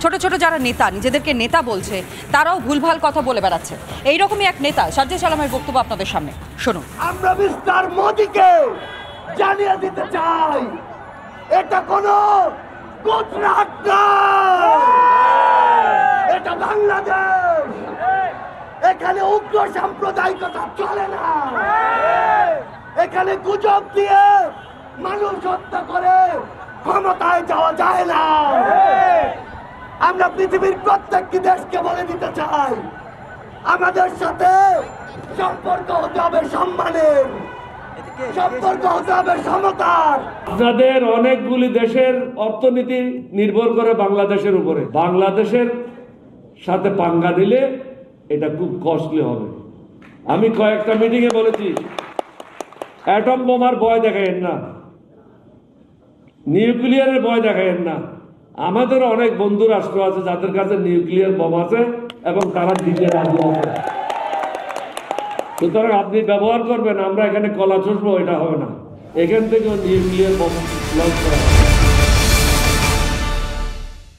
ছোট ছোট যারা নেতা নিজেদেরকে নেতা বলছে তারাও ভুলভাল কথা বলে বেড়াচ্ছে। এইরকমই এক নেতা সাজ্জাদ আলমের বক্তব্য আপনাদের সামনে শুনুন। আমরা মিস্টার মোদিকে জানিয়ে দিতে চাই, এটা কোনো গুজরাট নয়, এটা বাংলাদেশ। এখানে উগ্র সাম্প্রদায়িকতা চলে না, এখানে গুজব দিয়ে মানুষ হত্যা করে ক্ষমতায় যাওয়া যায় না। আমরা পৃথিবীর প্রত্যেকটি দেশকে বলে দিতে চাই, আমাদের সাথে সম্পর্ক হতে হবে সম্মানের, সম্পর্ক হতে হবে সমতার। আপনাদের অনেকগুলি দেশের অর্থনীতি নির্ভর করে বাংলাদেশের উপরে। বাংলাদেশের সাথে পাঙ্গা দিলে এটা খুব কস্টলি হবে। আমি কয়েকটা মিটিংয়ে বলেছি, অ্যাটম বোমার ভয় দেখায়েন না, নিউক্লিয়ারের ভয় দেখায়েন না। আমাদের অনেক বন্ধু রাষ্ট্র আছে যাদের কাছে নিউক্লিয়ার বোম আছে এবং তারা দিতে রাজি আছে। সুতরাং আপনি ব্যবহার করবেন, আমরা এখানে কলা চষবো, এটা হবে না। এখান থেকেও নিউক্লিয়ার বোম লঞ্চ করা